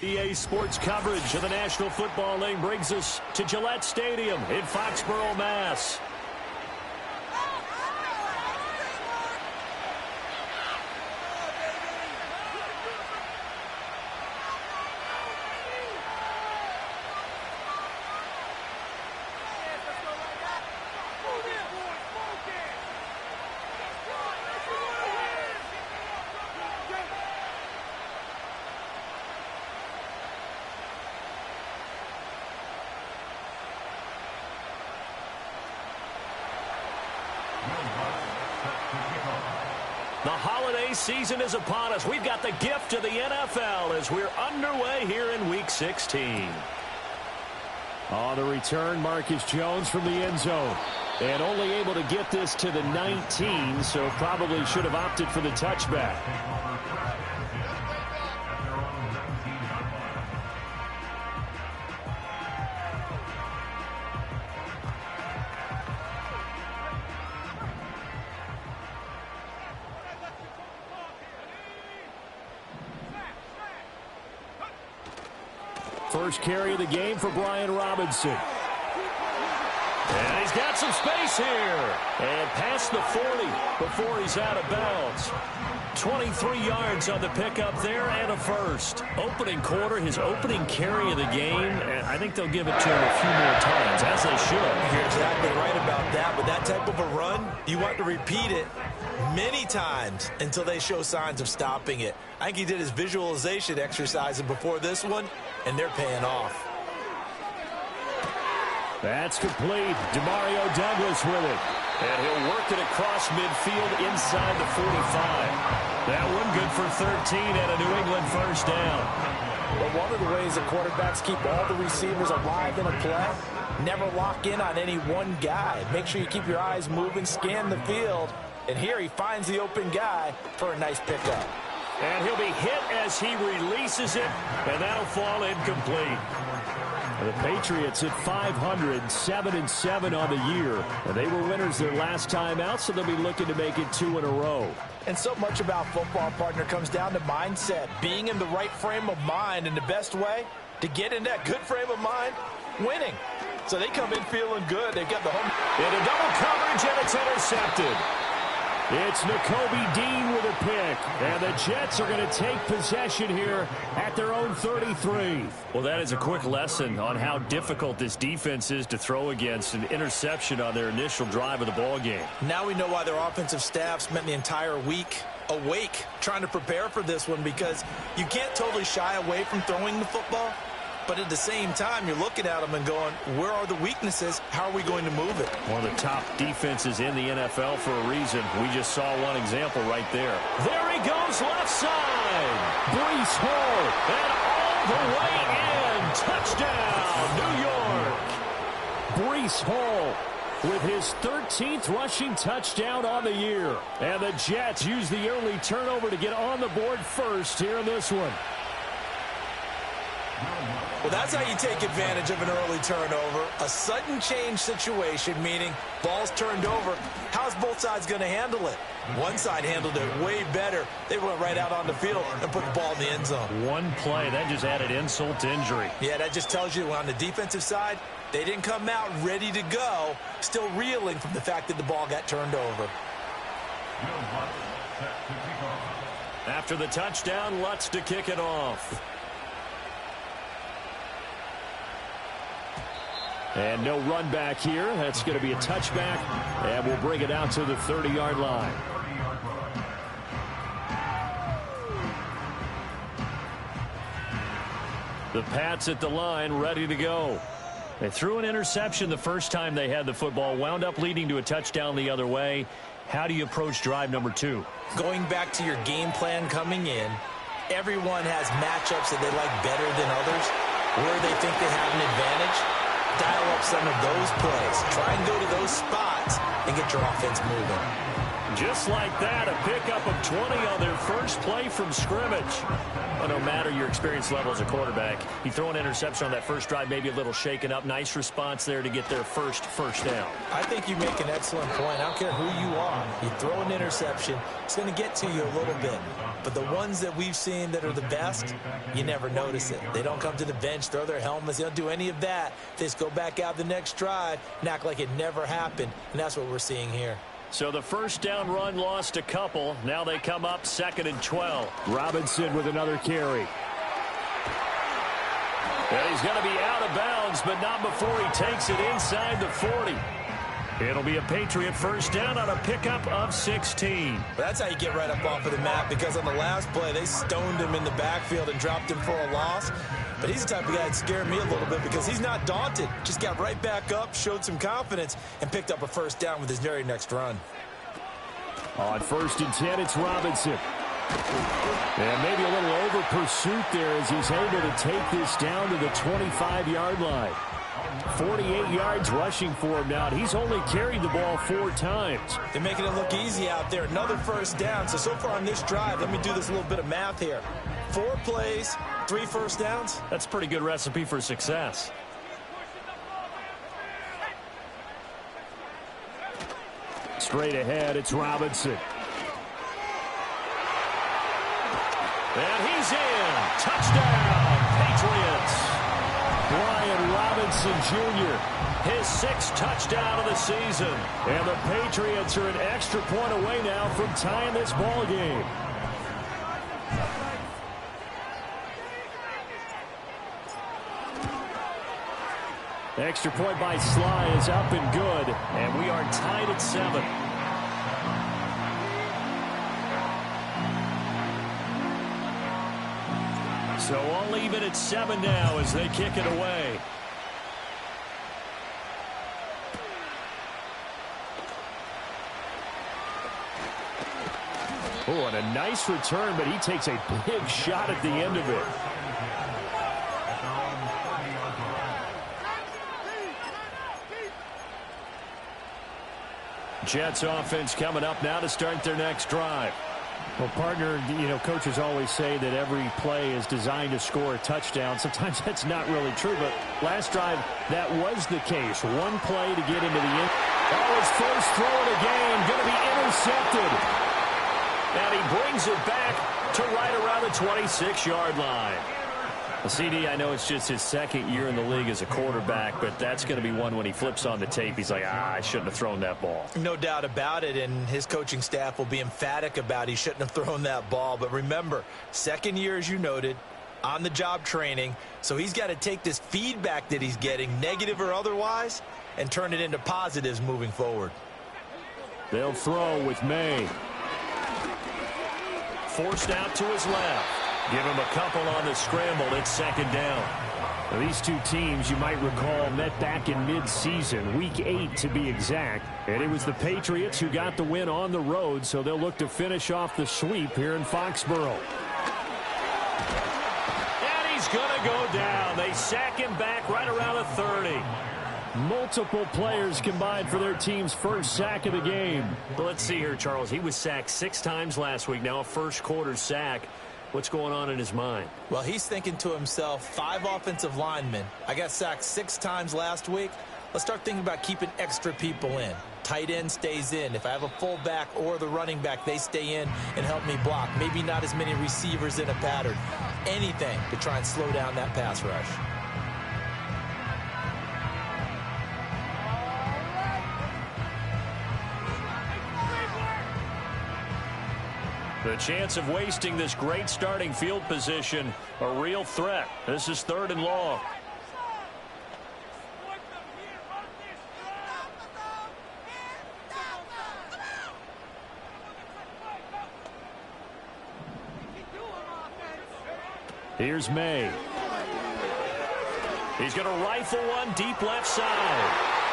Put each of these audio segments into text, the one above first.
EA Sports coverage of the National Football League brings us to Gillette Stadium in Foxborough, Mass. The holiday season is upon us. We've got the gift of the NFL as we're underway here in Week 16. On the return, Marcus Jones from the end zone. And only able to get this to the 19, so probably should have opted for the touchback. First carry of the game for Brian Robinson. And he's got some space here. And past the 40 before he's out of bounds. 23 yards on the pickup there and a first. Opening quarter, his opening carry of the game. And I think they'll give it to him a few more times, as they should. You're exactly right about that. With that type of a run, you want to repeat it many times until they show signs of stopping it. I think he did his visualization exercises before this one, and they're paying off. That's complete. Demario Douglas with it. And he'll work it across midfield inside the 45. That one good for 13 and a New England first down. Well, one of the ways the quarterbacks keep all the receivers alive in a play, never lock in on any one guy. Make sure you keep your eyes moving, scan the field. And here he finds the open guy for a nice pickup. And he'll be hit as he releases it, and that'll fall incomplete. The Patriots at 500, 7-7 on the year. And they were winners their last time out, so they'll be looking to make it 2 in a row. And so much about football, partner, comes down to mindset. Being in the right frame of mind, and the best way to get in that good frame of mind, winning. So they come in feeling good. They've got the home. Into double coverage, and it's intercepted. It's Nakobe Dean with a pick, and the Jets are going to take possession here at their own 33. Well, that is a quick lesson on how difficult this defense is to throw against. An interception on their initial drive of the ball game. Now we know why their offensive staff spent the entire week awake trying to prepare for this one, because you can't totally shy away from throwing the football. But at the same time, you're looking at them and going, where are the weaknesses? How are we going to move it? One of the top defenses in the NFL for a reason. We just saw one example right there. There he goes, left side. Breece Hall, and all the way in. Touchdown, New York. Breece Hall with his 13th rushing touchdown on the year. And the Jets use the early turnover to get on the board first here in this one. Well, that's how you take advantage of an early turnover. A sudden change situation, meaning ball's turned over. How's both sides going to handle it? One side handled it way better. They went right out on the field and put the ball in the end zone. One play, that just added insult to injury. Yeah, that just tells you on the defensive side, they didn't come out ready to go, still reeling from the fact that the ball got turned over. After the touchdown, Lutz to kick it off. And no run back here. That's going to be a touchback, and we'll bring it out to the 30-yard line. The Pats at the line, ready to go. They threw an interception the first time they had the football, wound up leading to a touchdown the other way. How do you approach drive number 2? Going back to your game plan coming in, everyone has matchups that they like better than others, where they think they have an advantage. Dial up some of those plays. Try and go to those spots and get your offense moving. Just like that, a pickup of 20 on their first play from scrimmage. Well, no matter your experience level as a quarterback, you throw an interception on that first drive, maybe a little shaken up. Nice response there to get their first down. I think you make an excellent point. I don't care who you are. You throw an interception, it's going to get to you a little bit. But the ones that we've seen that are the best, you never notice it. They don't come to the bench, throw their helmets. They don't do any of that. They just go back out the next drive and act like it never happened. And that's what we're seeing here. So the first down run lost a couple. Now they come up 2nd and 12. Robinson with another carry. And he's going to be out of bounds, but not before he takes it inside the 40. It'll be a Patriot first down on a pickup of 16. That's how you get right up off of the map, because on the last play, they stoned him in the backfield and dropped him for a loss. But he's the type of guy that scared me a little bit because he's not daunted. Just got right back up, showed some confidence, and picked up a first down with his very next run. On 1st and 10, it's Robinson. And maybe a little over pursuit there as he's able to take this down to the 25-yard line. 48 yards rushing for him now, and he's only carried the ball 4 times. They're making it look easy out there. Another first down. So far on this drive, let me do this little bit of math here. 4 plays, 3 first downs. That's a pretty good recipe for success. Straight ahead, it's Robinson. And he's in. Touchdown, Patriots. Brian Robinson Jr. His 6th touchdown of the season. And the Patriots are an extra point away now from tying this ball game. Extra point by Sly is up and good. And we are tied at 7. So all even at 7 now as they kick it away. Oh, and a nice return, but he takes a big shot at the end of it. Jets offense coming up now to start their next drive. Well, partner, coaches always say that every play is designed to score a touchdown. Sometimes that's not really true, but last drive, that was the case. One play to get into the end. Oh, his first throw of the game going to be intercepted. And he brings it back to right around the 26-yard line. Well, CD, I know it's just his 2nd year in the league as a quarterback, but that's going to be one when he flips on the tape. He's like, I shouldn't have thrown that ball. No doubt about it, and his coaching staff will be emphatic about he shouldn't have thrown that ball. But remember, 2nd year, as you noted, on-the-job training, so he's got to take this feedback that he's getting, negative or otherwise, and turn it into positives moving forward. They'll throw with May. Forced out to his left. Give him a couple on the scramble. It's 2nd down. Now, these two teams, you might recall, met back in mid-season, Week 8 to be exact. And it was the Patriots who got the win on the road, so they'll look to finish off the sweep here in Foxborough. And he's going to go down. They sack him back right around the 30. Multiple players combined for their team's first sack of the game. Well, let's see here, Charles. He was sacked 6 times last week. Now a first-quarter sack. What's going on in his mind? Well, he's thinking to himself, 5 offensive linemen. I got sacked 6 times last week. Let's start thinking about keeping extra people in. Tight end stays in. If I have a fullback or the running back, they stay in and help me block. Maybe not as many receivers in a pattern. Anything to try and slow down that pass rush. The chance of wasting this great starting field position, a real threat. This is 3rd and long. Here's May. He's going to rifle one deep left side.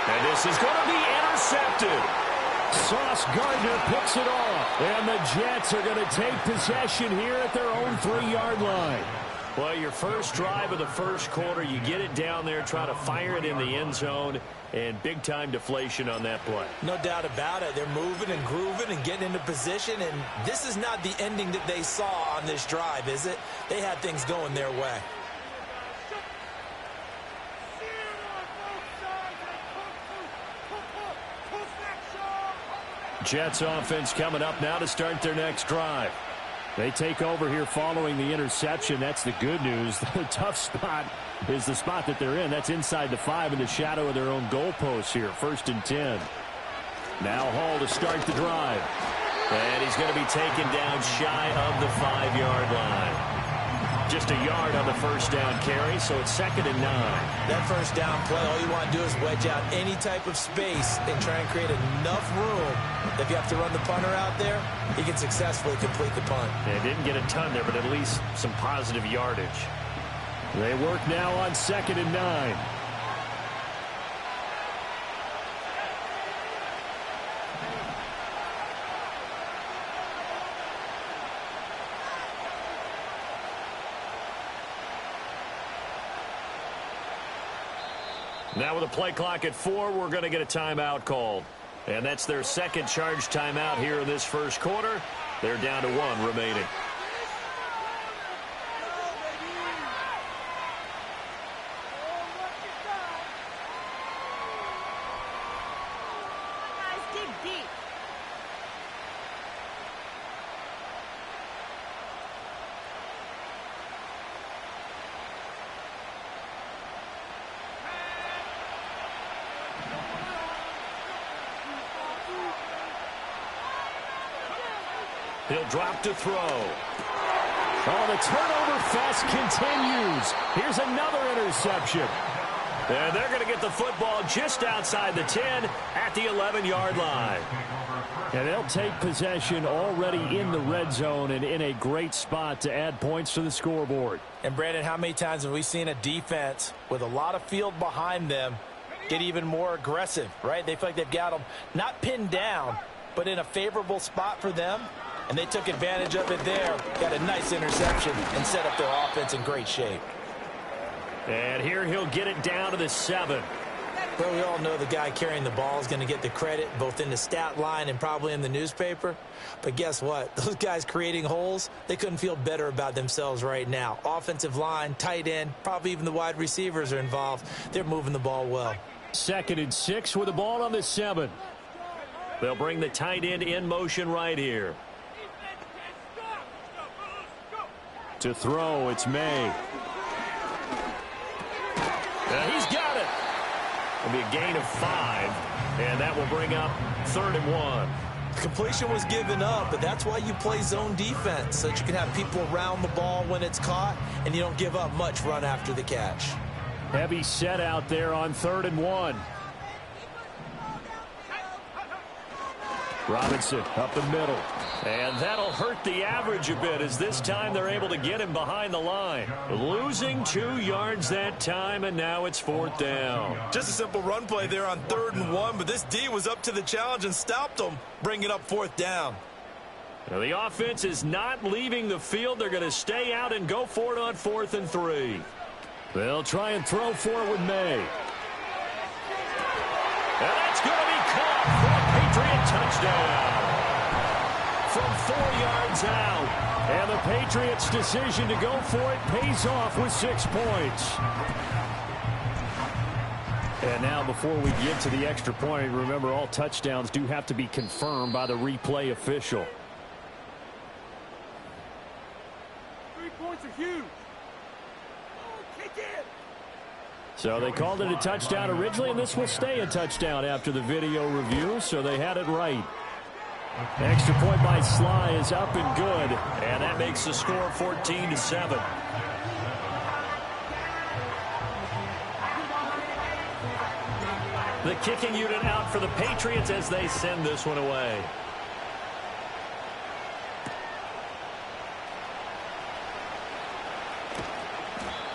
And this is going to be intercepted. Sauce Gardner picks it off. And the Jets are going to take possession here at their own 3-yard line. Well, your first drive of the first quarter, you get it down there, try to fire it in the end zone, and big-time deflation on that play. No doubt about it. They're moving and grooving and getting into position, and this is not the ending that they saw on this drive, is it? They had things going their way. Jets offense coming up now to start their next drive. They take over here following the interception. That's the good news. The tough spot is the spot that they're in. That's inside the 5 in the shadow of their own goalposts here. 1st and 10. Now Hall to start the drive. And he's going to be taken down shy of the 5-yard line. Just a yard on the first down carry, so it's 2nd and 9. That first down play, all you want to do is wedge out any type of space and try and create enough room. If you have to run the punter out there, he can successfully complete the punt. They didn't get a ton there, but at least some positive yardage. They work now on 2nd and 9. Now with a play clock at 4, we're going to get a timeout called. And that's their second charge timeout here in this first quarter. They're down to 1 remaining. He'll drop to throw. Oh, the turnover fest continues. Here's another interception. And they're going to get the football just outside the 10 at the 11-yard line. And they'll take possession already in the red zone and in a great spot to add points to the scoreboard. And, Brandon, how many times have we seen a defense with a lot of field behind them get even more aggressive, right? They feel like they've got them not pinned down, but in a favorable spot for them. And they took advantage of it there. Got a nice interception and set up their offense in great shape. And here he'll get it down to the 7. Well, we all know the guy carrying the ball is going to get the credit both in the stat line and probably in the newspaper. But guess what? Those guys creating holes, they couldn't feel better about themselves right now. Offensive line, tight end, probably even the wide receivers are involved. They're moving the ball well. 2nd and 6 with the ball on the 7. They'll bring the tight end in motion right here. To throw, it's May. He's got it. It'll be a gain of 5, and that will bring up 3rd and 1. Completion was given up, but that's why you play zone defense, so that you can have people around the ball when it's caught, and you don't give up much run after the catch. Heavy set out there on 3rd and 1. Robinson up the middle. And that'll hurt the average a bit as this time they're able to get him behind the line. Losing 2 yards that time, and now it's 4th down. Just a simple run play there on 3rd and 1, but this D was up to the challenge and stopped them, bringing up 4th down. Now the offense is not leaving the field. They're going to stay out and go for it on 4th and 3. They'll try and throw for it with May. And that's going to be caught for a Patriot touchdown. From 4 yards out. And the Patriots' decision to go for it pays off with 6 points. And now before we get to the extra point, remember all touchdowns do have to be confirmed by the replay official. 3 points are huge. Oh, kick it. So they called it a touchdown originally, and this will stay a touchdown after the video review, so they had it right. Extra point by Sly is up and good, and that makes the score 14-7. The kicking unit out for the Patriots as they send this one away.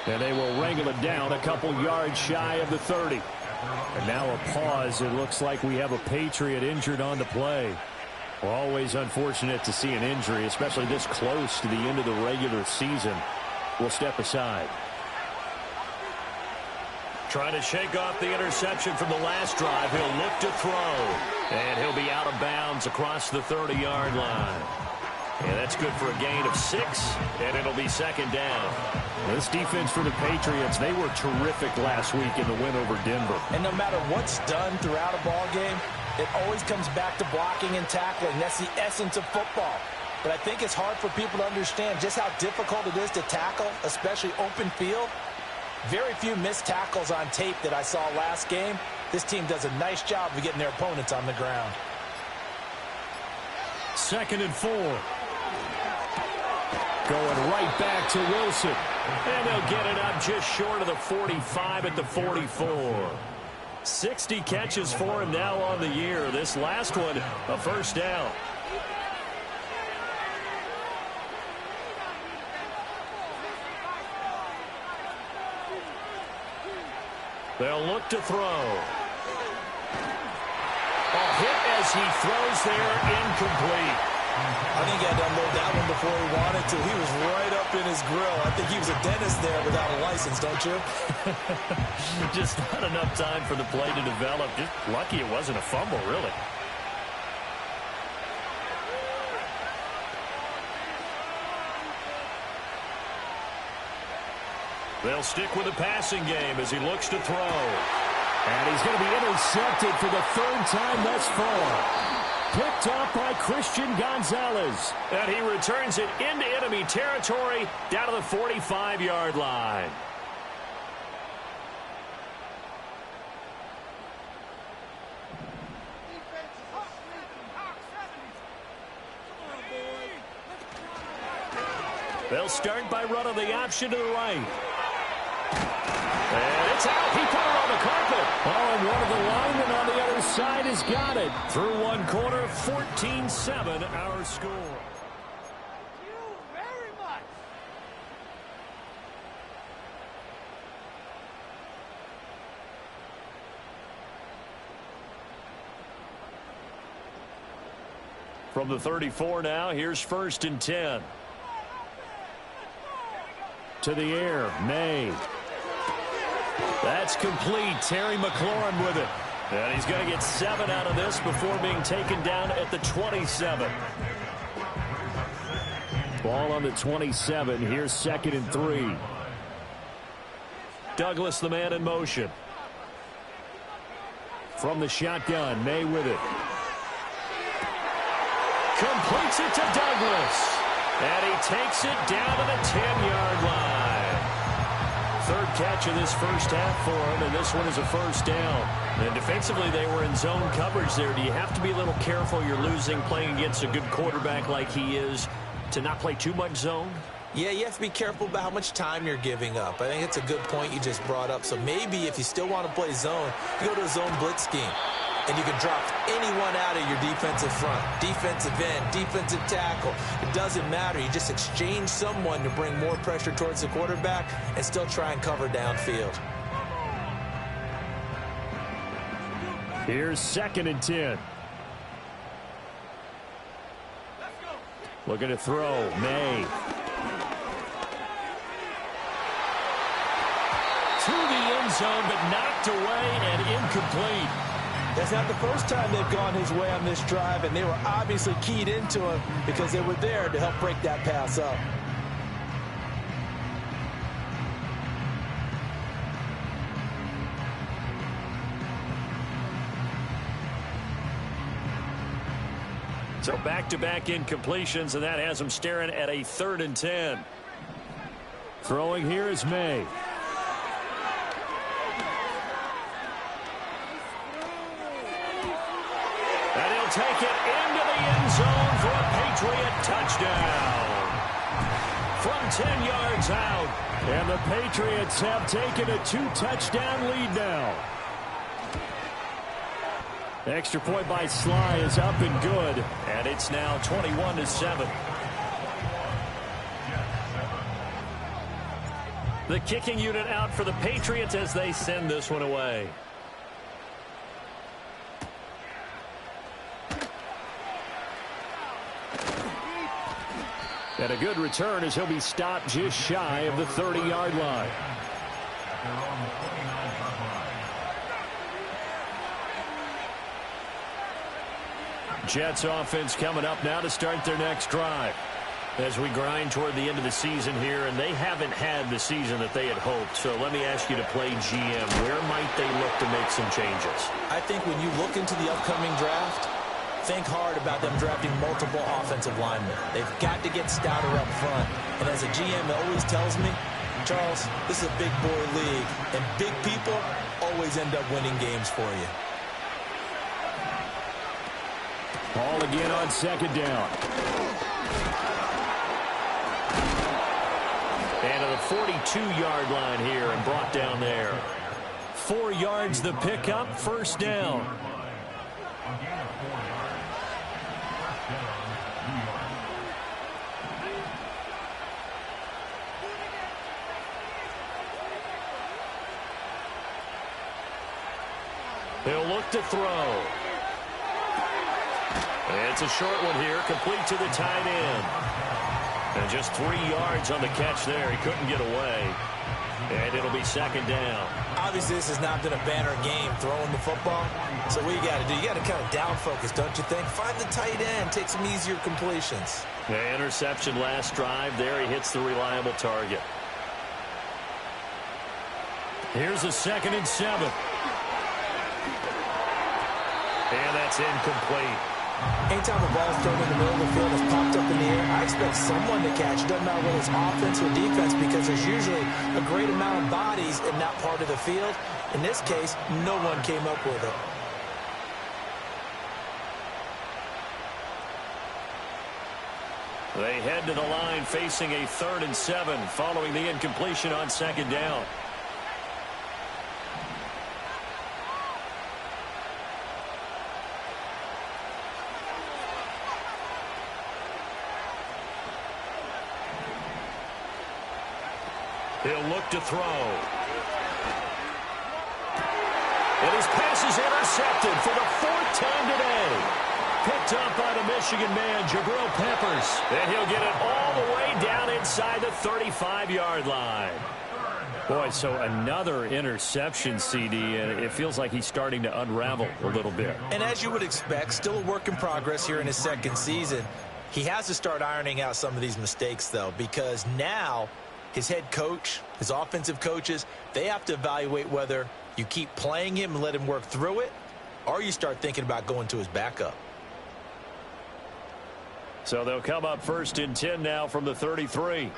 And they will wrangle it down a couple yards shy of the 30. And now a pause. It looks like we have a Patriot injured on the play. Always unfortunate to see an injury, especially this close to the end of the regular season. will step aside. Trying to shake off the interception from the last drive. He'll look to throw. And he'll be out of bounds across the 30-yard line. And that's good for a gain of 6, and it'll be second down. This defense for the Patriots, they were terrific last week in the win over Denver. And no matter what's done throughout a ball game, it always comes back to blocking and tackling. That's the essence of football. But I think it's hard for people to understand just how difficult it is to tackle, especially open field. Very few missed tackles on tape that I saw last game. This team does a nice job of getting their opponents on the ground. 2nd and 4. Going right back to Wilson. And they'll get it up just short of the 45 at the 44. 60 catches for him now on the year. This last one, a first down. They'll look to throw. A hit as he throws there, incomplete. I think he had to unload that one before he wanted to. He was right up in his grill. I think he was a dentist there without a license, don't you? Just not enough time for the play to develop. Just lucky it wasn't a fumble, really. They'll stick with the passing game as he looks to throw. And he's going to be intercepted for the 3rd time thus far. Picked off by Christian Gonzalez. And he returns it into enemy territory down to the 45-yard line. They'll start by running the option to the right. And it's out. He put it on the carpet. Oh, and one of the linemen on the other side has got it. Through one quarter, 14-7 our score. Thank you very much. From the 34 now, here's 1st and 10. To the air, May. That's complete. Terry McLaurin with it. And he's going to get 7 out of this before being taken down at the 27. Ball on the 27. Here's 2nd and 3. Douglas, the man in motion. From the shotgun, May with it. Completes it to Douglas. And he takes it down to the 10-yard line. 3rd catch of this first half for him, and this one is a first down. And defensively, they were in zone coverage there. Do you have to be a little careful? You're losing playing against a good quarterback like he is to not play too much zone? Yeah, you have to be careful about how much time you're giving up. I think it's a good point you just brought up. So maybe if you still want to play zone, you go to a zone blitz scheme. And you can drop anyone out of your defensive front. Defensive end, defensive tackle. It doesn't matter. You just exchange someone to bring more pressure towards the quarterback and still try and cover downfield. Here's 2nd and 10. Looking to throw, May. To the end zone, but knocked away and incomplete. That's not the first time they've gone his way on this drive, and they were obviously keyed into him because they were there to help break that pass up. So back-to-back incompletions, and that has them staring at a 3rd and 10. Throwing here is May. And he'll take it into the end zone for a Patriot touchdown. From 10 yards out. And the Patriots have taken a 2-touchdown lead now. Extra point by Sly is up and good. And it's now 21-7. The kicking unit out for the Patriots as they send this one away. And a good return as he'll be stopped just shy of the 30-yard line. Jets offense coming up now to start their next drive. As we grind toward the end of the season here, and they haven't had the season that they had hoped. So let me ask you to play GM. Where might they look to make some changes? I think when you look into the upcoming draft, think hard about them drafting multiple offensive linemen. They've got to get stouter up front. And as a GM always tells me, Charles, this is a big boy league, and big people always end up winning games for you. Ball again on second down. And to the 42-yard line here and brought down there. 4 yards the pickup, first down. He'll look to throw. It's a short one here, complete to the tight end. And just 3 yards on the catch there. He couldn't get away. And it'll be second down. Obviously, this has not been a banner game throwing the football. So what you got to do, you got to kind of down focus, don't you think? Find the tight end, take some easier completions. Yeah, interception last drive. There he hits the reliable target. Here's a 2nd and 7. And that's incomplete. Anytime a ball's thrown in the middle of the field that's popped up in the air, I expect someone to catch. Doesn't matter whether it's offense or defense, because there's usually a great amount of bodies in that part of the field. In this case, no one came up with it. They head to the line facing a 3rd and 7 following the incompletion on second down. He'll look to throw. And his pass is intercepted for the 4th time today. Picked up by the Michigan man, Jabril Peppers. And he'll get it all the way down inside the 35-yard line. Boy, so another interception, CD, and it feels like he's starting to unravel a little bit. And as you would expect, still a work in progress here in his 2nd season. He has to start ironing out some of these mistakes, though, because now his head coach, his offensive coaches, they have to evaluate whether you keep playing him and let him work through it, or you start thinking about going to his backup. So they'll come up 1st and 10 now from the 33.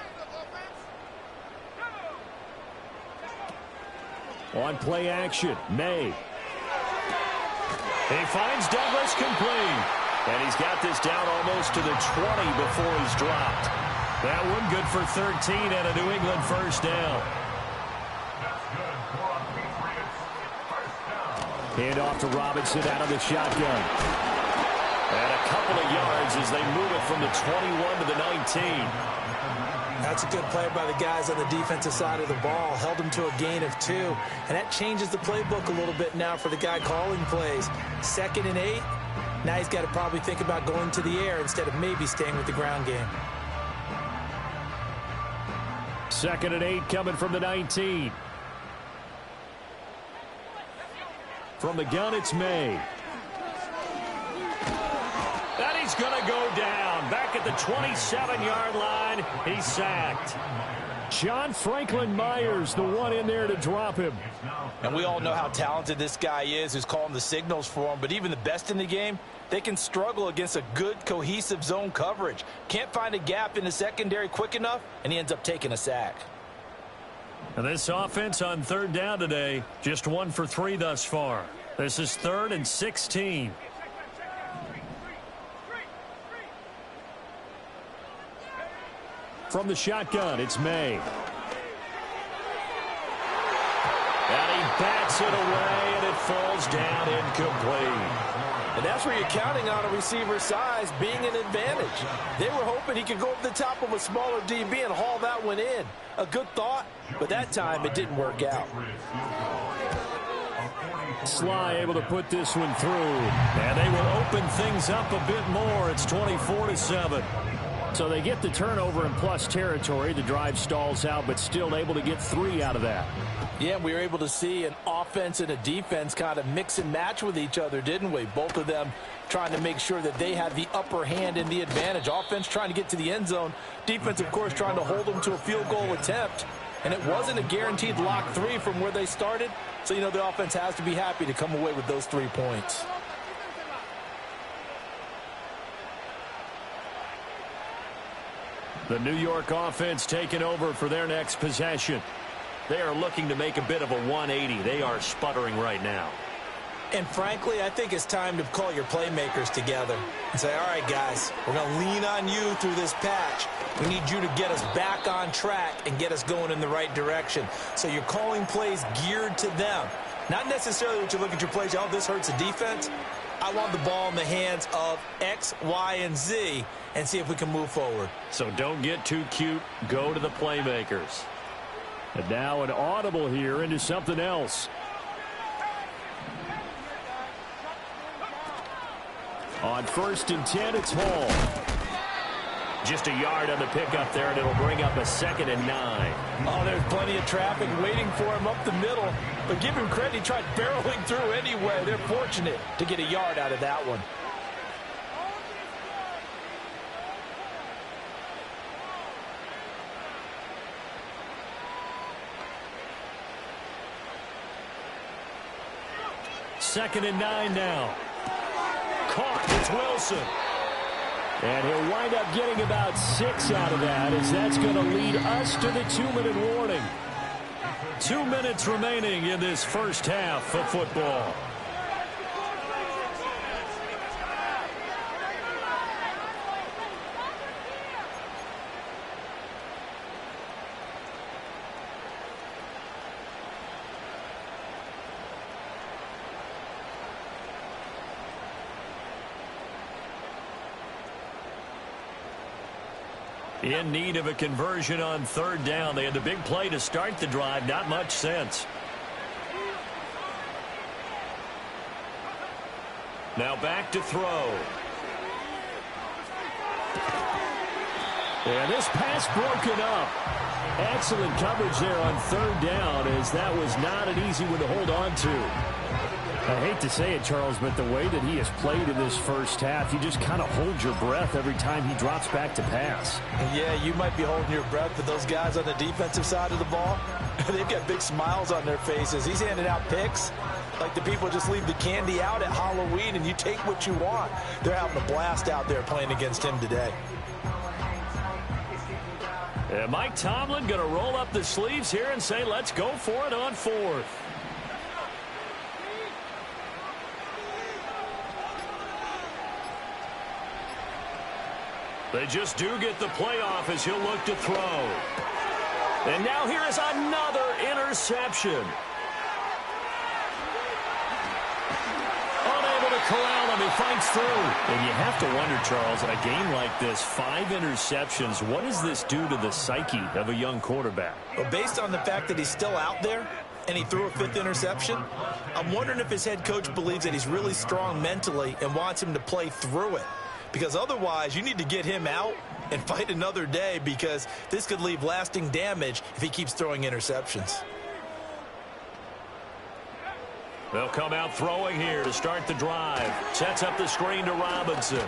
On play action, May. He finds Douglas complete. And he's got this down almost to the 20 before he's dropped. That one good for 13 and a New England first down. Hand off to Robinson out of the shotgun. And a couple of yards as they move it from the 21 to the 19. That's a good play by the guys on the defensive side of the ball. Held him to a gain of 2. And that changes the playbook a little bit now for the guy calling plays. 2nd and 8. Now he's got to probably think about going to the air instead of maybe staying with the ground game. 2nd and 8 coming from the 19. From the gun, it's May. And he's going to go down. Back at the 27-yard line, he's sacked. John Franklin Myers, the one in there to drop him. And we all know how talented this guy is who's calling the signals for him, but even the best in the game, they can struggle against a good, cohesive zone coverage. Can't find a gap in the secondary quick enough, and he ends up taking a sack. And this offense on 3rd down today, just 1 for 3 thus far. This is 3rd and 16. From the shotgun, it's May. And he bats it away, and it falls down incomplete. And that's where you're counting on a receiver's size being an advantage. They were hoping he could go up the top of a smaller DB and haul that one in. A good thought, but that time it didn't work out. Sly able to put this one through. And they will open things up a bit more. It's 24-7. So they get the turnover in plus territory. The drive stalls out, but still able to get 3 out of that. Yeah, we were able to see an offense and a defense kind of mix and match with each other, didn't we? Both of them trying to make sure that they had the upper hand in the advantage. Offense trying to get to the end zone. Defense, of course, trying to hold them to a field goal attempt. And it wasn't a guaranteed lock 3 from where they started. So, the offense has to be happy to come away with those 3 points. The New York offense taking over for their next possession. They are looking to make a bit of a 180. They are sputtering right now. And frankly, I think it's time to call your playmakers together and say, all right, guys, we're going to lean on you through this patch. We need you to get us back on track and get us going in the right direction. So you're calling plays geared to them. Not necessarily what you look at your plays, oh, this hurts the defense. I want the ball in the hands of X, Y, and Z and see if we can move forward. So don't get too cute. Go to the playmakers. And now an audible here into something else. On 1st and 10, it's Hall. Just a yard on the pickup there, and it'll bring up a 2nd and 9. Oh, there's plenty of traffic waiting for him up the middle. But give him credit, he tried barreling through anyway. They're fortunate to get a yard out of that one. Second and 9 now. Caught. It's Wilson. And he'll wind up getting about 6 out of that, as that's going to lead us to the 2-minute warning. 2 minutes remaining in this first half of football. In need of a conversion on 3rd down. They had the big play to start the drive. Not much sense. Now back to throw. And this pass broken up. Excellent coverage there on 3rd down, as that was not an easy one to hold on to. I hate to say it, Charles, but the way that he has played in this first half, you just kind of hold your breath every time he drops back to pass. Yeah, you might be holding your breath, but those guys on the defensive side of the ball, they've got big smiles on their faces. He's handing out picks like the people just leave the candy out at Halloween and you take what you want. They're having a blast out there playing against him today. And Mike Tomlin going to roll up the sleeves here and say, let's go for it on 4th. They just do get the playoff as he'll look to throw. And now here is another interception. Unable to corral him. He fights through. And you have to wonder, Charles, in a game like this, 5 interceptions, what does this do to the psyche of a young quarterback? Well, based on the fact that he's still out there and he threw a 5th interception, I'm wondering if his head coach believes that he's really strong mentally and wants him to play through it. Because otherwise, you need to get him out and fight another day, because this could leave lasting damage if he keeps throwing interceptions. They'll come out throwing here to start the drive. Sets up the screen to Robinson.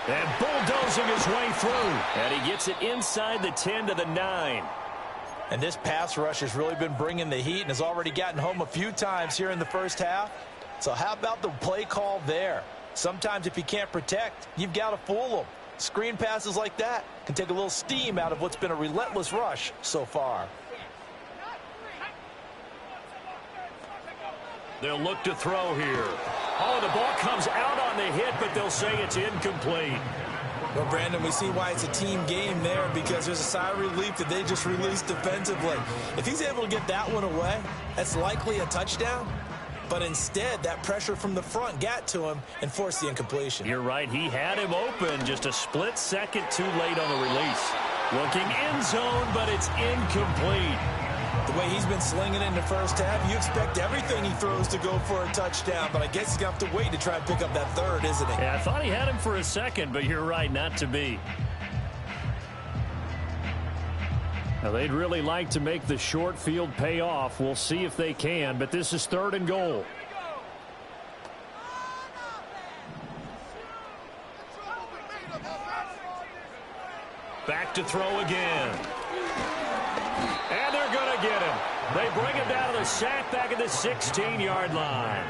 And bulldozing his way through. And he gets it inside the 10 to the 9. And this pass rush has really been bringing the heat and has already gotten home a few times here in the first half. So how about the play call there? Sometimes if you can't protect, you've got to fool them. Screen passes like that can take a little steam out of what's been a relentless rush so far. They'll look to throw here. Oh, the ball comes out on the hit, but they'll say it's incomplete. Well, Brandon, we see why it's a team game there, because there's a sigh of relief that they just released defensively. If he's able to get that one away, that's likely a touchdown. But instead, that pressure from the front got to him and forced the incompletion. You're right. He had him open, just a split second too late on the release. Looking end zone, but it's incomplete. The way he's been slinging it in the first half, you expect everything he throws to go for a touchdown, but I guess he's going to have to wait to try and pick up that 3rd, isn't he? Yeah, I thought he had him for a second, but you're right, not to be. Now, they'd really like to make the short field pay off. We'll see if they can, but this is 3rd and goal. Back to throw again. And they're going to get him. They bring him down to the sack back at the 16-yard line.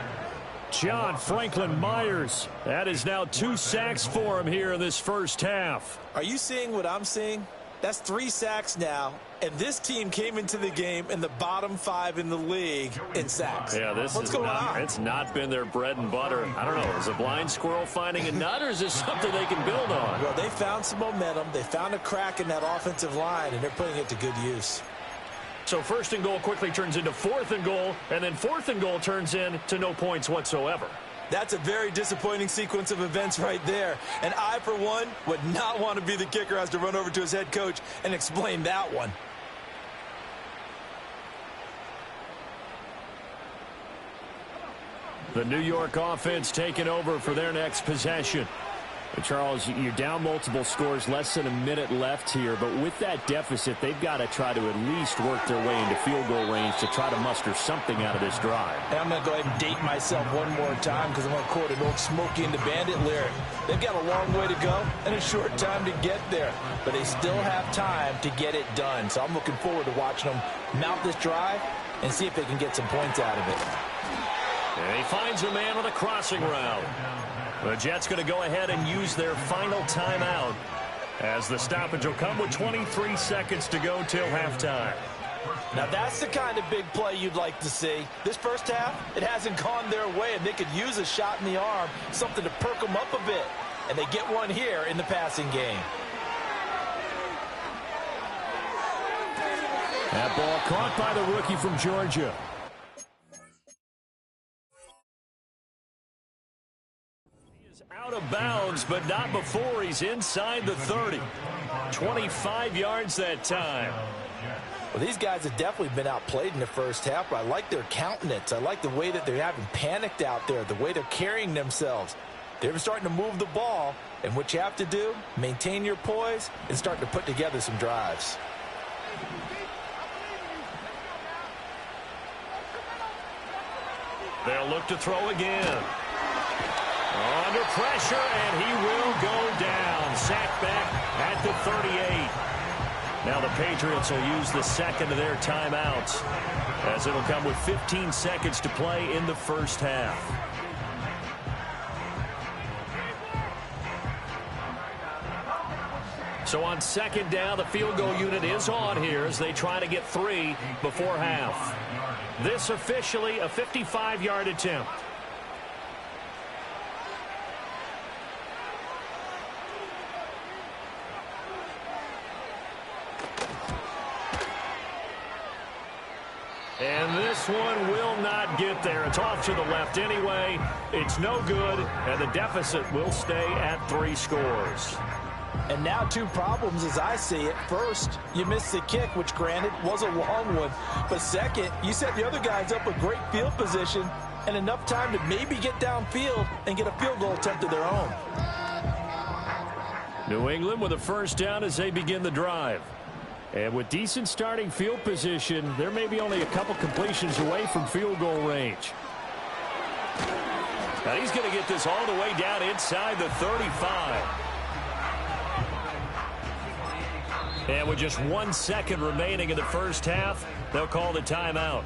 John Franklin Myers. That is now 2 sacks for him here in this first half. Are you seeing what I'm seeing? That's 3 sacks now, and this team came into the game in the bottom 5 in the league in sacks. Yeah, What's going on? It's not been their bread and butter. I don't know. Is a blind squirrel finding a nut, or is this something they can build on? Well, they found some momentum. They found a crack in that offensive line, and they're putting it to good use. So 1st and goal quickly turns into 4th and goal, and then 4th and goal turns into no points whatsoever. That's a very disappointing sequence of events right there. And I, for one, would not want to be the kicker who has to run over to his head coach and explain that one. The New York offense taking over for their next possession. And Charles, you're down multiple scores, less than a minute left here, but with that deficit, they've got to try to at least work their way into field goal range to try to muster something out of this drive. And I'm going to go ahead and date myself one more time because I'm going to quote an old Smokey and the Bandit lyric. They've got a long way to go and a short time to get there, but they still have time to get it done. So I'm looking forward to watching them mount this drive and see if they can get some points out of it. And he finds a man on a crossing route. The Jets going to go ahead and use their final timeout as the stoppage will come with 23 seconds to go till halftime. Now that's the kind of big play you'd like to see. This first half, it hasn't gone their way, and they could use a shot in the arm, something to perk them up a bit. And they get one here in the passing game. That ball caught by the rookie from Georgia. Out of bounds, but not before he's inside the 30. 25 yards that time. Well, these guys have definitely been outplayed in the first half, but I like their countenance. I like the way that they're having panicked out there, the way they're carrying themselves. They're starting to move the ball, and what you have to do, maintain your poise and start to put together some drives. They'll look to throw again. Under pressure, and he will go down. Sacked back at the 38. Now the Patriots will use the second of their timeouts, as it'll come with 15 seconds to play in the first half. So on 2nd down, the field goal unit is on here as they try to get 3 before half. This officially a 55-yard attempt. And this one will not get there. It's off to the left anyway. It's no good, and the deficit will stay at 3 scores. And now 2 problems as I see it. First, you missed the kick, which granted was a long one. But second, you set the other guys up a great field position and enough time to maybe get downfield and get a field goal attempt of their own. New England with a first down as they begin the drive. And with decent starting field position, they're maybe only a couple completions away from field goal range. Now he's going to get this all the way down inside the 35. And with just 1 second remaining in the first half, they'll call the timeout.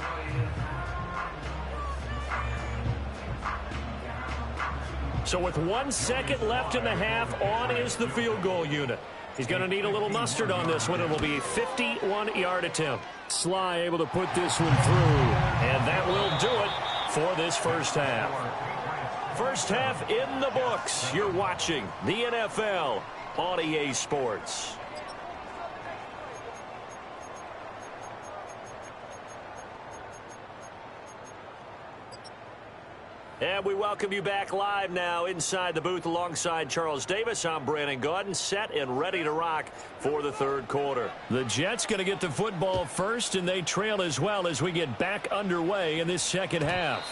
So with 1 second left in the half, on is the field goal unit. He's going to need a little mustard on this one. It will be a 51-yard attempt. Sly able to put this one through. And that will do it for this first half. First half in the books. You're watching the NFL on EA Sports. And we welcome you back live now inside the booth alongside Charles Davis. I'm Brandon Gaudin, set and ready to rock for the third quarter. The Jets going to get the football first, and they trail as well as we get back underway in this second half.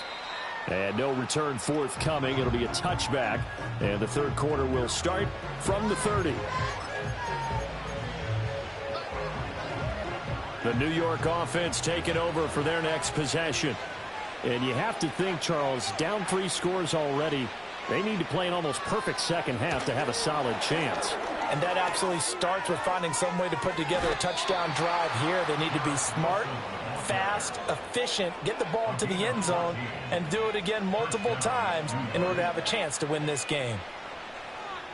And no return forthcoming. It'll be a touchback, and the third quarter will start from the 30. The New York offense taking over for their next possession. And you have to think, Charles, down 3 scores already. They need to play an almost perfect second half to have a solid chance. And that absolutely starts with finding some way to put together a touchdown drive here. They need to be smart, fast, efficient, get the ball into the end zone, and do it again multiple times in order to have a chance to win this game.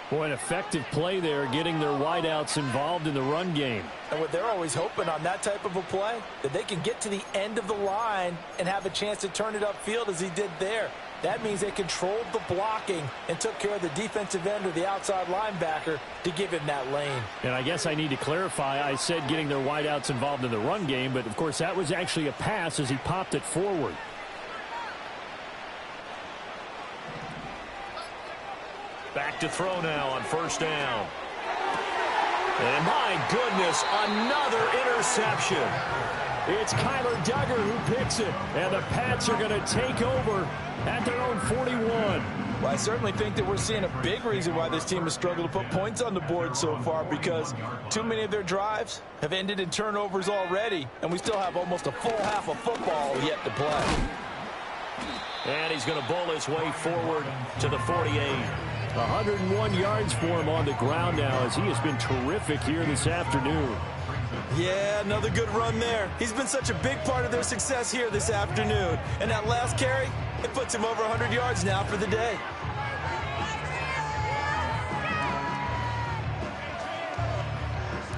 Boy, an effective play there, getting their wideouts involved in the run game. And what they're always hoping on that type of a play, that they can get to the end of the line and have a chance to turn it upfield as he did there. That means they controlled the blocking and took care of the defensive end or the outside linebacker to give him that lane. And I guess I need to clarify, I said getting their wideouts involved in the run game, but of course that was actually a pass as he popped it forward. Back to throw now on first down. And my goodness, another interception. It's Kyler Duggar who picks it, and the Pats are going to take over at their own 41. Well, I certainly think that we're seeing a big reason why this team has struggled to put points on the board so far, because too many of their drives have ended in turnovers already, and we still have almost a full half of football yet to play. And he's going to bowl his way forward to the 48. 101 yards for him on the ground now as he has been terrific here this afternoon. Yeah, another good run there. He's been such a big part of their success here this afternoon. And that last carry, it puts him over 100 yards now for the day.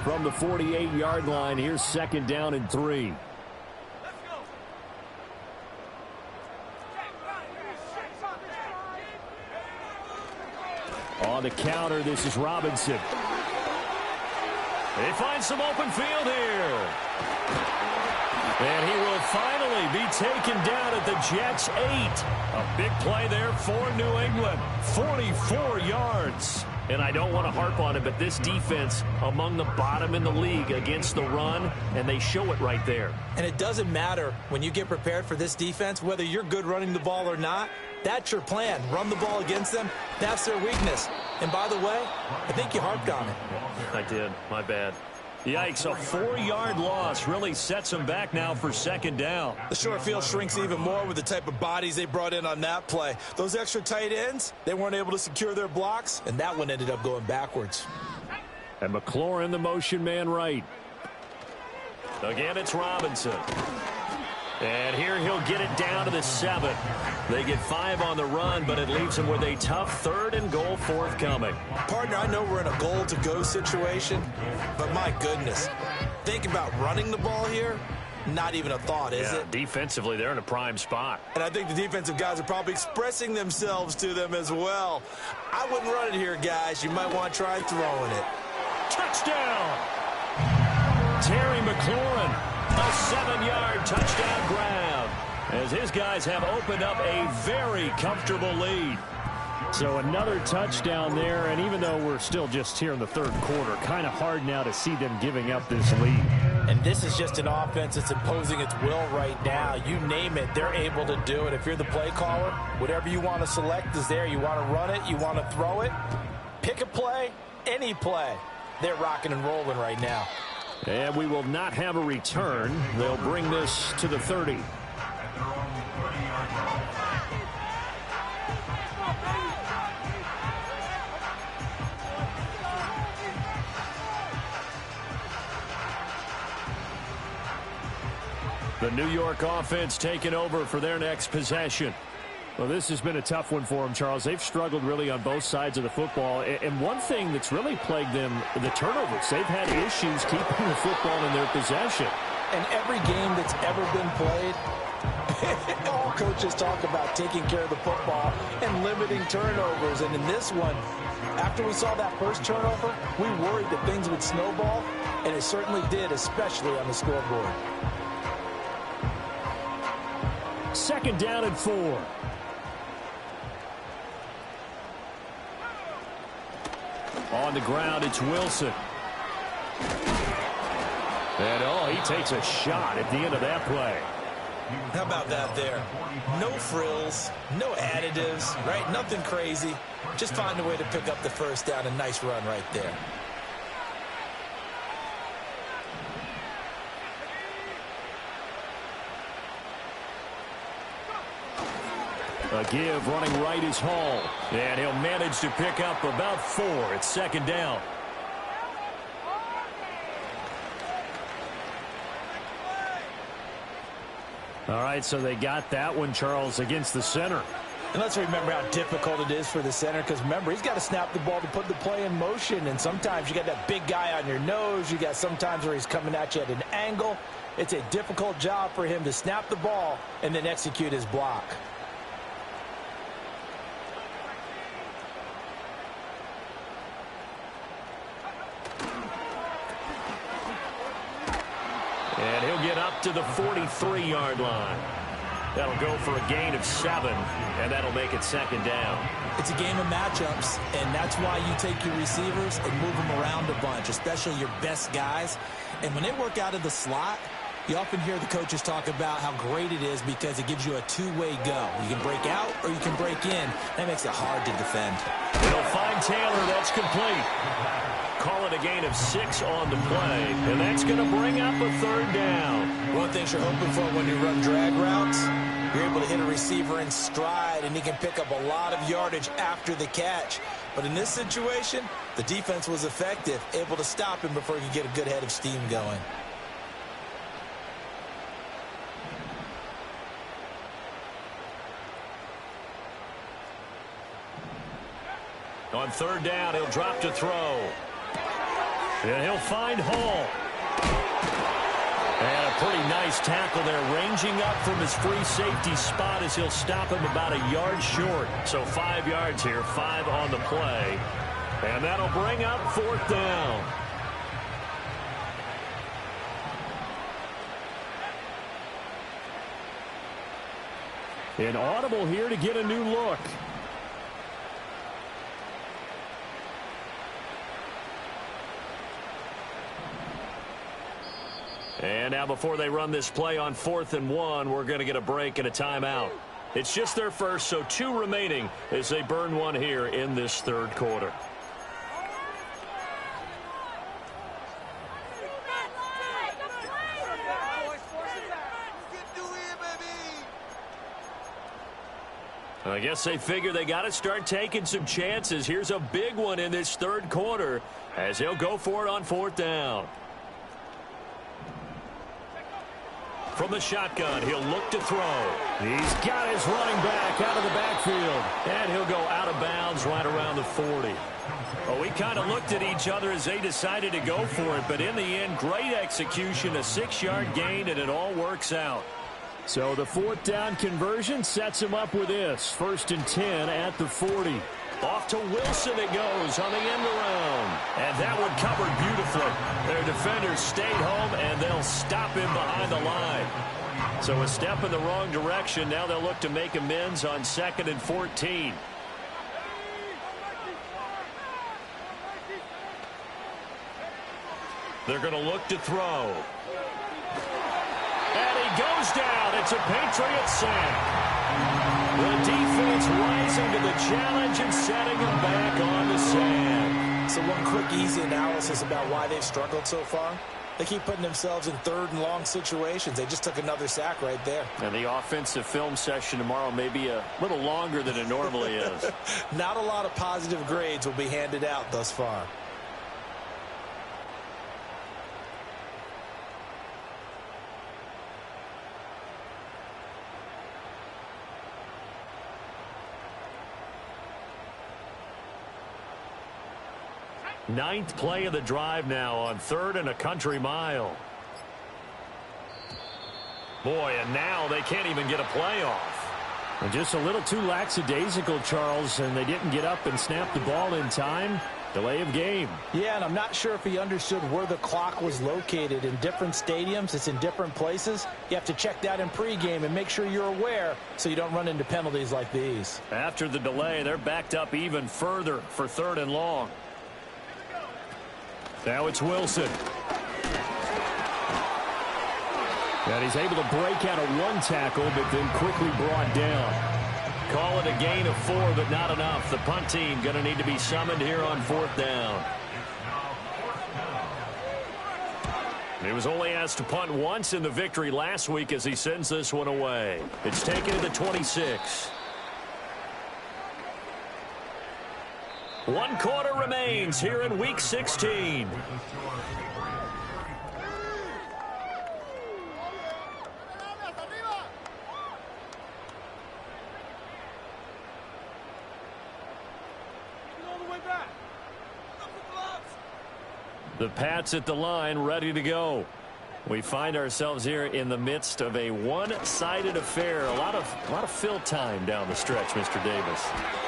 From the 48-yard line, here's second down and 3. On the counter, this is Robinson. They find some open field here. And he will finally be taken down at the Jets' 8. A big play there for New England. 44 yards. And I don't want to harp on it, but this defense among the bottom in the league against the run, and they show it right there. And it doesn't matter when you get prepared for this defense, whether you're good running the ball or not. That's your plan. Run the ball against them. That's their weakness. And by the way, I think you harped on it. I did. My bad. Yikes, a 4-yard loss really sets them back now for second down. The short field shrinks even more with the type of bodies they brought in on that play. Those extra tight ends, they weren't able to secure their blocks, and that one ended up going backwards. And McLaurin, the motion man right. Again, it's Robinson. And here he'll get it down to the 7. They get 5 on the run, but it leaves them with a tough 3rd and goal forthcoming. Partner, I know we're in a goal-to-go situation, but my goodness, think about running the ball here. Not even a thought, is it? Defensively, they're in a prime spot. And I think the defensive guys are probably expressing themselves to them as well. I wouldn't run it here, guys. You might want to try throwing it. Touchdown! Terry McLaurin. A 7-yard touchdown grab as his guys have opened up a very comfortable lead. So another touchdown there, and even though we're still just here in the 3rd quarter, kind of hard now to see them giving up this lead. And this is just an offense that's imposing its will right now. You name it, they're able to do it. If you're the play caller, whatever you want to select is there. You want to run it, you want to throw it. Pick a play, any play. They're rocking and rolling right now. And we will not have a return. They'll bring this to the 30. The New York offense taking over for their next possession. Well, this has been a tough one for them, Charles. They've struggled really on both sides of the football. And one thing that's really plagued them, the turnovers. They've had issues keeping the football in their possession. And every game that's ever been played, all coaches talk about taking care of the football and limiting turnovers. And in this one, after we saw that first turnover, we worried that things would snowball, and it certainly did, especially on the scoreboard. Second down and 4. On the ground, it's Wilson. And, he takes a shot at the end of that play. How about that there? No frills, no additives, right? Nothing crazy. Just find a way to pick up the first down. A nice run right there. A give running right is Hall. And he'll manage to pick up about 4. It's second down. All right, so they got that one, Charles, against the center. And let's remember how difficult it is for the center, because remember, he's got to snap the ball to put the play in motion, and sometimes you got that big guy on your nose. You got sometimes where he's coming at you at an angle. It's a difficult job for him to snap the ball and then execute his block. And he'll get up to the 43-yard line. That'll go for a gain of 7, and that'll make it second down. It's a game of matchups, and that's why you take your receivers and move them around a bunch, especially your best guys. And when they work out of the slot, you often hear the coaches talk about how great it is because it gives you a two-way go. You can break out or you can break in. That makes it hard to defend. They'll find Taylor. That's complete. Call it a gain of 6 on the play, and that's going to bring up a third down. One of the things you're hoping for when you run drag routes, you're able to hit a receiver in stride, and he can pick up a lot of yardage after the catch. But in this situation, the defense was effective, able to stop him before he could get a good head of steam going. On third down, he'll drop to throw. And he'll find Hall. And a pretty nice tackle there, ranging up from his free safety spot as he'll stop him about a yard short. So 5 yards here, 5 on the play. And that'll bring up fourth down. An audible here to get a new look. And now before they run this play on 4th and 1, we're going to get a break and a timeout. It's just their first, so 2 remaining as they burn one here in this third quarter. I guess they figure they got to start taking some chances. Here's a big one in this third quarter as he'll go for it on 4th down. From the shotgun, he'll look to throw. He's got his running back out of the backfield. And he'll go out of bounds right around the 40. Well, we kind of looked at each other as they decided to go for it, but in the end, great execution, a 6-yard gain, and it all works out. So the 4th down conversion sets him up with this. 1st and 10 at the 40. Off to Wilson it goes on the end around. And that one covered beautifully. Their defenders stayed home, and they'll stop him behind the line. So a step in the wrong direction. Now they'll look to make amends on 2nd and 14. They're going to look to throw. And he goes down. It's a Patriot sack. The defense rising to the challenge and setting him back on the sand. So one quick, easy analysis about why they've struggled so far. They keep putting themselves in 3rd and long situations. They just took another sack right there. And the offensive film session tomorrow may be a little longer than it normally is. Not a lot of positive grades will be handed out thus far. Ninth play of the drive now on 3rd and a country mile. Boy, and now they can't even get a play off. And just a little too lackadaisical, Charles, and they didn't get up and snap the ball in time. Delay of game. Yeah, and I'm not sure if he understood where the clock was located. In different stadiums, it's in different places. You have to check that in pregame and make sure you're aware so you don't run into penalties like these. After the delay, they're backed up even further for 3rd and long. Now it's Wilson. And he's able to break out of one tackle, but then quickly brought down. Call it a gain of 4, but not enough. The punt team going to need to be summoned here on 4th down. He was only asked to punt once in the victory last week as he sends this one away. It's taken to the 26. 1 quarter remains here in Week 16. The Pats at the line, ready to go. We find ourselves here in the midst of a one-sided affair. A lot of fill time down the stretch, Mr. Davis.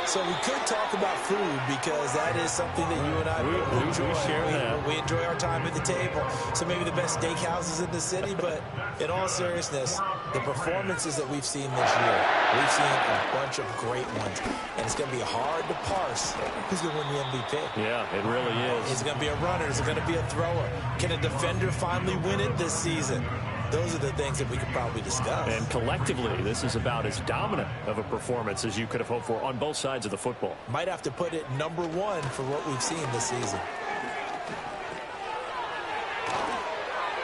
So we could talk about food because that is something that you and I enjoy. We share that. We enjoy our time at the table. So maybe the best steakhouses in the city, but in all seriousness, the performances that we've seen this year, we've seen a bunch of great ones. And it's going to be hard to parse who's going to win the MVP. Yeah, it really is. Is it going to be a runner? Is it going to be a thrower? Can a defender finally win it this season? Those are the things that we could probably discuss. And collectively, this is about as dominant of a performance as you could have hoped for on both sides of the football. Might have to put it number 1 for what we've seen this season.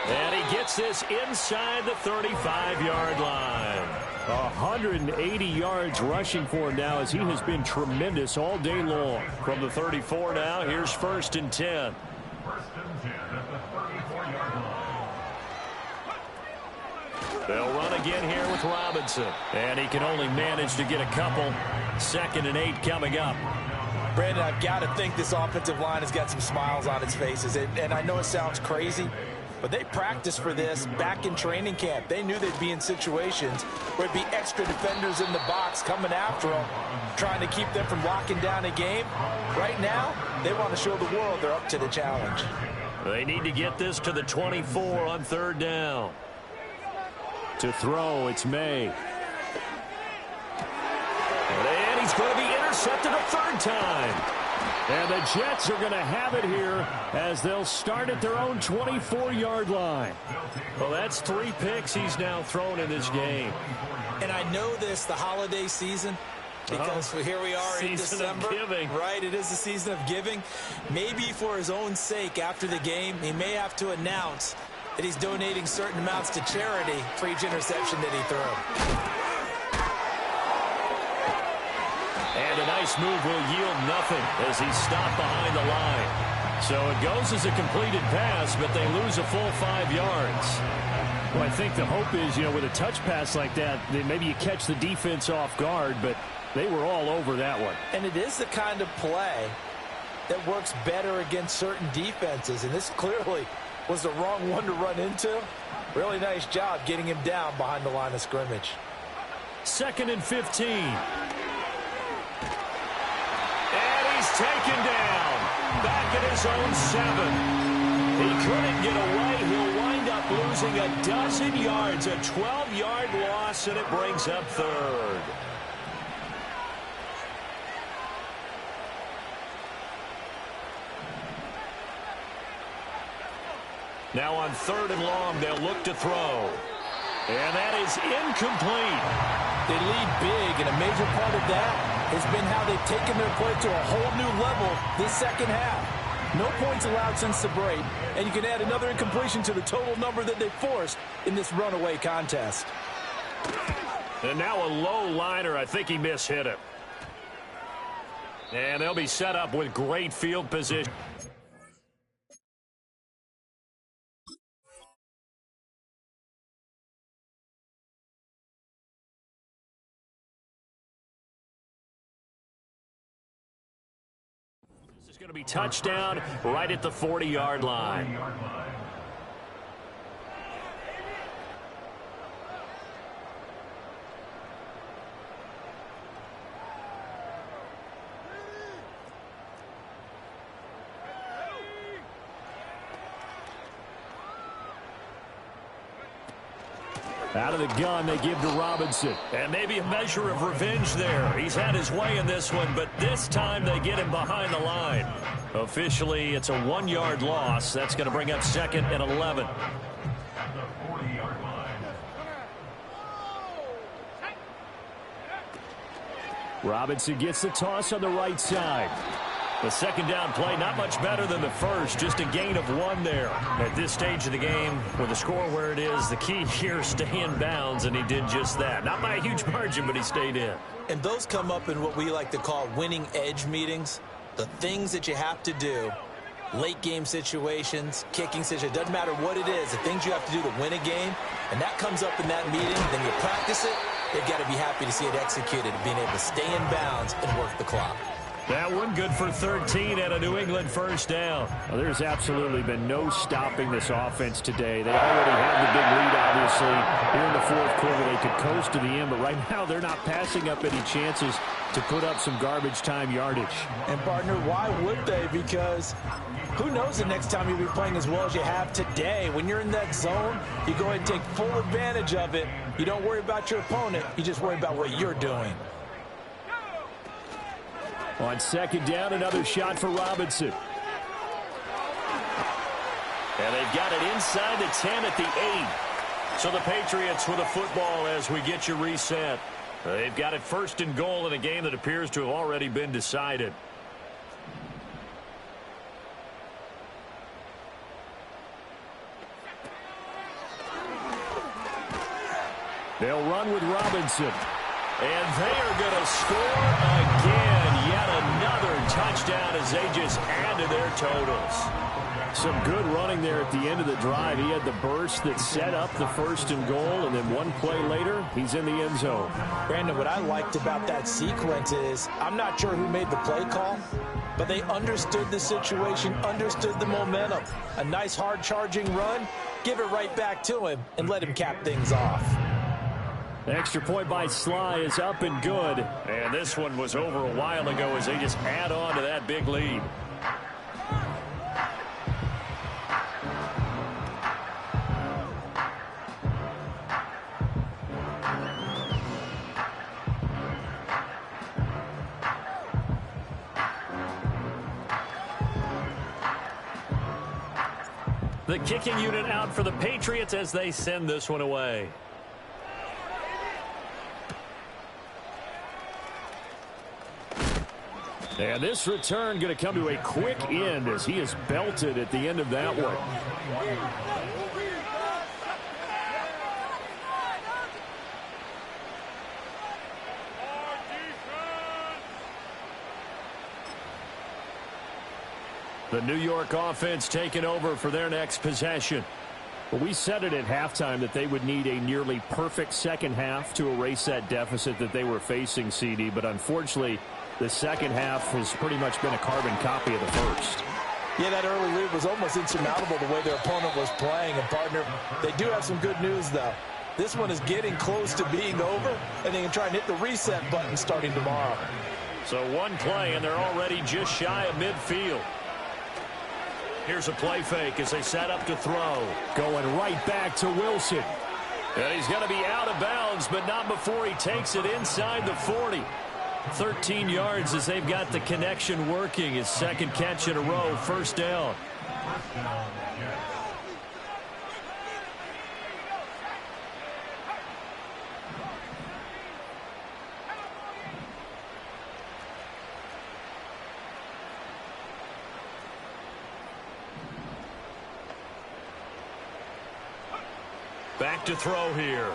And he gets this inside the 35-yard line. 180 yards rushing for him now as he has been tremendous all day long. From the 34 now, here's 1st and 10. They'll run again here with Robinson. And he can only manage to get a couple. 2nd and 8 coming up. Brandon, I've got to think this offensive line has got some smiles on its faces. And I know it sounds crazy, but they practiced for this back in training camp. They knew they'd be in situations where it'd be extra defenders in the box coming after them, trying to keep them from locking down a game. Right now, they want to show the world they're up to the challenge. They need to get this to the 24 on 3rd down. To throw, it's May. And he's going to be intercepted a 3rd time. And the Jets are going to have it here as they'll start at their own 24-yard line. Well, that's 3 picks he's now thrown in this game. And I know this, the holiday season, because here we are in December. Season of giving. Right, it is the season of giving. Maybe for his own sake after the game, he may have to announce that he's donating certain amounts to charity for each interception that he threw. And a nice move will yield nothing as he's stopped behind the line. So it goes as a completed pass, but they lose a full 5 yards. Well, I think the hope is, with a touch pass like that, that maybe you catch the defense off guard, but they were all over that one. And it is the kind of play that works better against certain defenses, and this clearly was the wrong one to run into. Really nice job getting him down behind the line of scrimmage. 2nd and 15. And he's taken down. Back at his own 7. He couldn't get away. He'll wind up losing a dozen yards. A 12-yard loss, and it brings up 3rd. Now on 3rd and long, they'll look to throw. And that is incomplete. They lead big, and a major part of that has been how they've taken their play to a whole new level this second half. No points allowed since the break, and you can add another incompletion to the total number that they forced in this runaway contest. And now a low liner. I think he mishit it. And they'll be set up with great field position. Going to be touchdown right at the 40-yard line. Out of the gun, they give to Robinson. And maybe a measure of revenge there. He's had his way in this one, but this time they get him behind the line. Officially, it's a 1-yard loss. That's going to bring up 2nd and 11. Robinson gets the toss on the right side. The 2nd down play, not much better than the first, just a gain of 1 there. At this stage of the game, with the score where it is, the key here, stay in bounds, and he did just that. Not by a huge margin, but he stayed in. And those come up in what we like to call winning edge meetings. The things that you have to do, late game situations, kicking situations, doesn't matter what it is, the things you have to do to win a game, and that comes up in that meeting, then you practice it, they've got to be happy to see it executed, being able to stay in bounds and work the clock. That one good for 13 and a New England first down. Well, there's absolutely been no stopping this offense today. They already had the big lead, obviously. Here in the fourth quarter, they could coast to the end, but right now they're not passing up any chances to put up some garbage time yardage. And, partner, why would they? Because who knows the next time you'll be playing as well as you have today. When you're in that zone, you go ahead and take full advantage of it. You don't worry about your opponent. You just worry about what you're doing. On second down, another shot for Robinson. And they've got it inside the 10 at the 8. So the Patriots with a football as we get you reset. They've got it first and goal in a game that appears to have already been decided. They'll run with Robinson. And they are going to score again. Yet another touchdown as they just add to their totals. Some good running there at the end of the drive. He had the burst that set up the first and goal, and then one play later, he's in the end zone. Brandon, what I liked about that sequence is I'm not sure who made the play call, but they understood the situation, understood the momentum. A nice hard-charging run, give it right back to him, and let him cap things off. The extra point by Sly is up and good. And this one was over a while ago as they just add on to that big lead. The kicking unit out for the Patriots as they send this one away. And this return going to come to a quick end as he is belted at the end of that one. The New York offense taking over for their next possession. Well, we said it at halftime that they would need a nearly perfect second half to erase that deficit that they were facing, CD, but unfortunately, the second half has pretty much been a carbon copy of the first. Yeah, that early lead was almost insurmountable the way their opponent was playing. And, partner, they do have some good news, though. This one is getting close to being over, and they can try and hit the reset button starting tomorrow. So one play, and they're already just shy of midfield. Here's a play fake as they set up to throw. Going right back to Wilson. And he's going to be out of bounds, but not before he takes it inside the 40. 13 yards as they've got the connection working. His second catch in a row, first down. Back to throw here.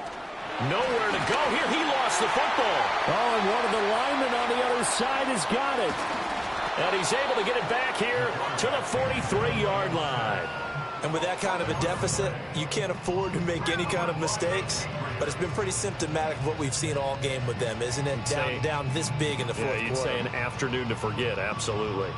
Nowhere to go here. He lost the football. Oh, and one of the linemen on the other side has got it. And he's able to get it back here to the 43-yard line. And with that kind of a deficit, you can't afford to make any kind of mistakes. But it's been pretty symptomatic of what we've seen all game with them, isn't it? Down this big in the fourth quarter. You'd say an afternoon to forget, absolutely.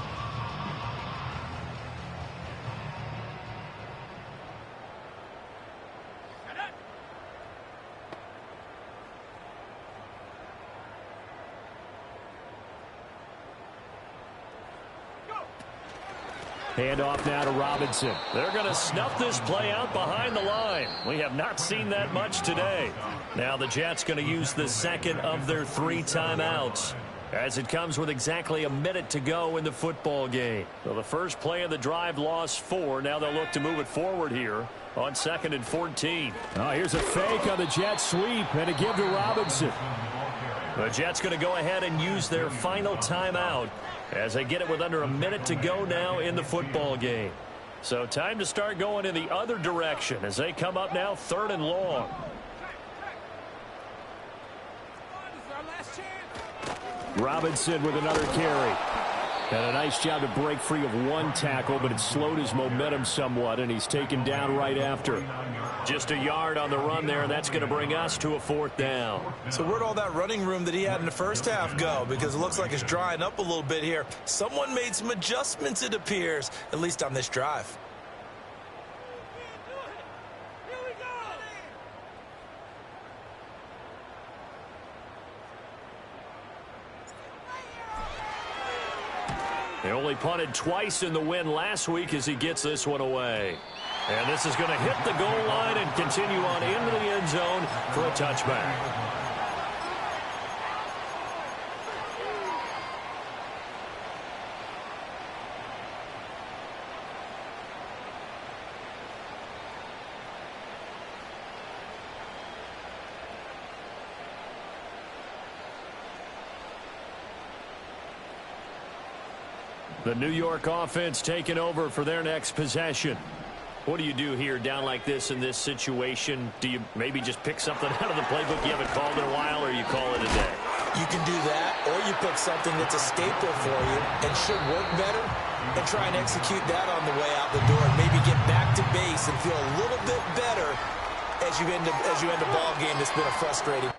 Handoff now to Robinson. They're going to snuff this play out behind the line. We have not seen that much today. Now the Jets going to use the second of their 3 timeouts as it comes with exactly a minute to go in the football game. So the first play of the drive lost 4. Now they'll look to move it forward here on 2nd and 14. Oh, here's a fake on the Jet sweep and a give to Robinson. The Jets going to go ahead and use their final timeout as they get it with under a minute to go now in the football game. So time to start going in the other direction as they come up now 3rd and long. This is our last chance. Robinson with another carry. And a nice job to break free of one tackle, but it slowed his momentum somewhat, and he's taken down right after. Just a yard on the run there, and that's going to bring us to a 4th down. So where'd all that running room that he had in the first half go? Because it looks like it's drying up a little bit here. Someone made some adjustments, it appears, at least on this drive. They only punted twice in the win last week as he gets this one away. And this is going to hit the goal line and continue on into the end zone for a touchback. The New York offense taking over for their next possession. What do you do here down like this in this situation? Do you maybe just pick something out of the playbook you haven't called in a while, or you call it a day? You can do that, or you pick something that's a staple for you and should work better and try and execute that on the way out the door and maybe get back to base and feel a little bit better as you end a ball game that's been a frustrating.